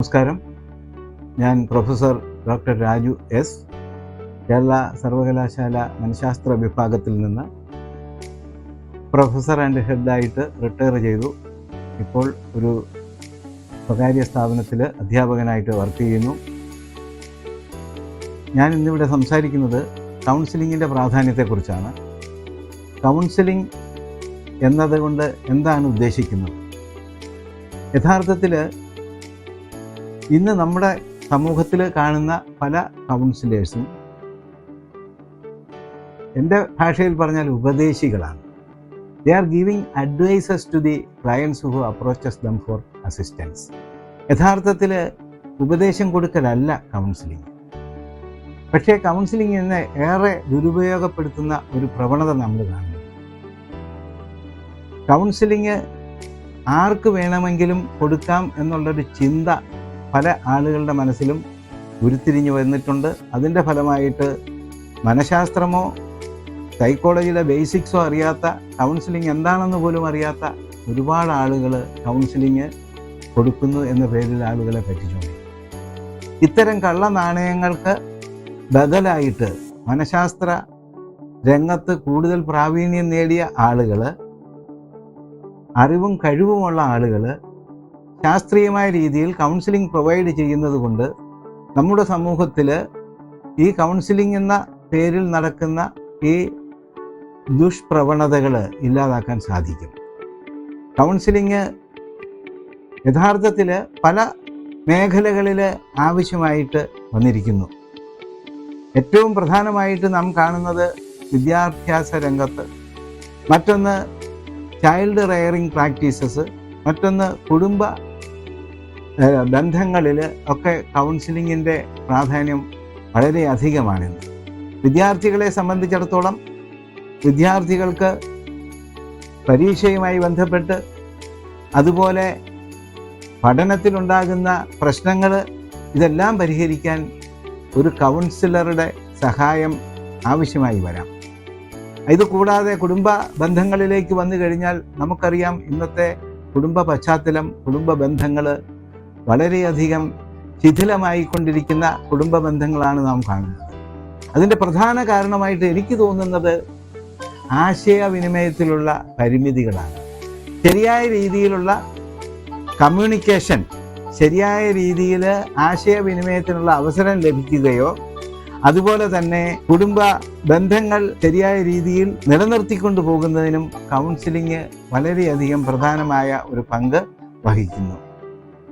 നമസ്കാരം. ഞാൻ professor doctor Raju S, Kerala സർവകലാശാല മനഃശാസ്ത്ര വിഭാഗത്തിൽ നിന്ന് പ്രൊഫസർ ആൻഡ് ഹെഡായിട്ട് റിട്ടയർ ചെയ്തു. ഇപ്പോൾ ഒരു സ്വകാര്യ സ്ഥാപനത്തിൽ അധ്യാപകനായിട്ട് വർക്ക് ചെയ്യുന്നു. ഞാൻ ഇന്നിവിടെ സംസാരിക്കുന്നത് കൗൺസിലിങ്ങിൻ്റെ പ്രാധാന്യത്തെക്കുറിച്ചാണ്. കൗൺസിലിംഗ് എന്നതുകൊണ്ട് എന്താണ് ഉദ്ദേശിക്കുന്നത്? യഥാർത്ഥത്തിൽ ഇന്ന് നമ്മുടെ സമൂഹത്തിൽ കാണുന്ന പല കൗൺസിലേഴ്സും എൻ്റെ ഭാഷയിൽ പറഞ്ഞാൽ ഉപദേശികളാണ്. They are giving advices to the clients who approaches them for assistance. യഥാർത്ഥത്തിൽ ഉപദേശം കൊടുക്കലല്ല കൗൺസിലിംഗ്. പക്ഷേ കൗൺസിലിംഗ് എന്നെ ഏറെ ദുരുപയോഗപ്പെടുത്തുന്ന ഒരു പ്രവണത നമ്മൾ കാണുന്നു. കൗൺസിലിംഗ് ആർക്ക് വേണമെങ്കിലും കൊടുക്കാം എന്നുള്ളൊരു ചിന്ത പല ആളുകളുടെ മനസ്സിലും ഉരുത്തിരിഞ്ഞു വന്നിട്ടുണ്ട്. അതിൻ്റെ ഫലമായിട്ട് മനഃശാസ്ത്രമോ സൈക്കോളജിയിലെ ബേസിക്സോ അറിയാത്ത, കൗൺസിലിംഗ് എന്താണെന്ന് പോലും അറിയാത്ത ഒരുപാട് ആളുകൾ കൗൺസിലിംഗ് കൊടുക്കുന്നു എന്ന പേരിൽ ആളുകളെ പറ്റിച്ചുകൊണ്ട് ഇത്തരം കള്ള നാണയങ്ങൾക്ക് ബദലായിട്ട് മനഃശാസ്ത്ര രംഗത്ത് കൂടുതൽ പ്രാവീണ്യം നേടിയ ആളുകൾ, അറിവും കഴിവുമുള്ള ആളുകൾ ശാസ്ത്രീയമായ രീതിയിൽ കൗൺസിലിംഗ് പ്രൊവൈഡ് ചെയ്യുന്നത് കൊണ്ട് നമ്മുടെ സമൂഹത്തിൽ ഈ കൗൺസിലിംഗ് എന്ന പേരിൽ നടക്കുന്ന ഈ ദുഷ്പ്രവണതകൾ ഇല്ലാതാക്കാൻ സാധിക്കും. കൗൺസിലിംഗ് യഥാർത്ഥത്തിൽ പല മേഖലകളിൽ ആവശ്യമായിട്ട് വന്നിരിക്കുന്നു. ഏറ്റവും പ്രധാനമായിട്ട് നാം കാണുന്നത് വിദ്യാഭ്യാസ രംഗത്ത്, മറ്റൊന്ന് ചൈൽഡ് റെയറിംഗ് പ്രാക്ടീസസ്, മറ്റൊന്ന് കുടുംബ ബന്ധങ്ങളിൽ ഒക്കെ കൗൺസിലിങ്ങിൻ്റെ പ്രാധാന്യം വളരെ അധികമാണിന്ന്. വിദ്യാർത്ഥികളെ സംബന്ധിച്ചിടത്തോളം വിദ്യാർത്ഥികൾക്ക് പരീക്ഷയുമായി ബന്ധപ്പെട്ട്, അതുപോലെ പഠനത്തിലുണ്ടാകുന്ന പ്രശ്നങ്ങൾ, ഇതെല്ലാം പരിഹരിക്കാൻ ഒരു കൗൺസിലറുടെ സഹായം ആവശ്യമായി വരാം. ഇത് കൂടാതെ കുടുംബ ബന്ധങ്ങളിലേക്ക് വന്നു കഴിഞ്ഞാൽ നമുക്കറിയാം, ഇന്നത്തെ കുടുംബ പശ്ചാത്തലം, കുടുംബ ബന്ധങ്ങൾ വളരെയധികം ശിഥിലമായിക്കൊണ്ടിരിക്കുന്ന കുടുംബ ബന്ധങ്ങളാണ് നാം കാണുന്നത്. അതിൻ്റെ പ്രധാന കാരണമായിട്ട് എനിക്ക് തോന്നുന്നത് ആശയവിനിമയത്തിലുള്ള പരിമിതികളാണ്. ശരിയായ രീതിയിലുള്ള കമ്മ്യൂണിക്കേഷൻ, ശരിയായ രീതിയിൽ ആശയവിനിമയത്തിനുള്ള അവസരം ലഭിക്കുകയോ, അതുപോലെ തന്നെ കുടുംബ ബന്ധങ്ങൾ ശരിയായ രീതിയിൽ നിലനിർത്തിക്കൊണ്ടു പോകുന്നതിനും കൗൺസിലിംഗ് വളരെയധികം പ്രധാനമായ ഒരു പങ്ക് വഹിക്കുന്നു.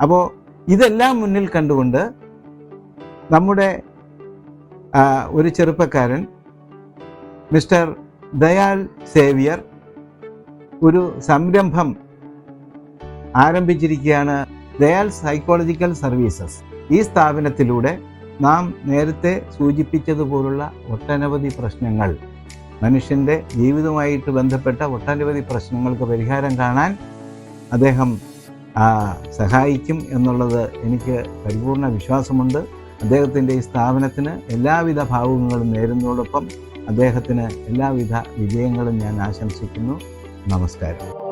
അപ്പോൾ ഇതെല്ലാം മുന്നിൽ കണ്ടുകൊണ്ട് നമ്മുടെ ഒരു ചെറുപ്പക്കാരൻ മിസ്റ്റർ ദയാൽ സേവിയർ ഒരു സംരംഭം ആരംഭിച്ചിരിക്കുകയാണ്, ദയാൽ സൈക്കോളജിക്കൽ സർവീസസ്. ഈ സ്ഥാപനത്തിലൂടെ നാം നേരത്തെ സൂചിപ്പിച്ചതുപോലുള്ള ഒട്ടനവധി പ്രശ്നങ്ങൾ, മനുഷ്യൻ്റെ ജീവിതവുമായിട്ട് ബന്ധപ്പെട്ട ഒട്ടനവധി പ്രശ്നങ്ങൾക്ക് പരിഹാരം കാണാൻ അദ്ദേഹം സഹായിക്കും എന്നുള്ളത് എനിക്ക് പരിപൂർണ വിശ്വാസമുണ്ട്. അദ്ദേഹത്തിൻ്റെ ഈ സ്ഥാപനത്തിന് എല്ലാവിധ ഭാവുകങ്ങളും നേരുന്നതോടൊപ്പം അദ്ദേഹത്തിന് എല്ലാവിധ വിജയങ്ങളും ഞാൻ ആശംസിക്കുന്നു. നമസ്കാരം.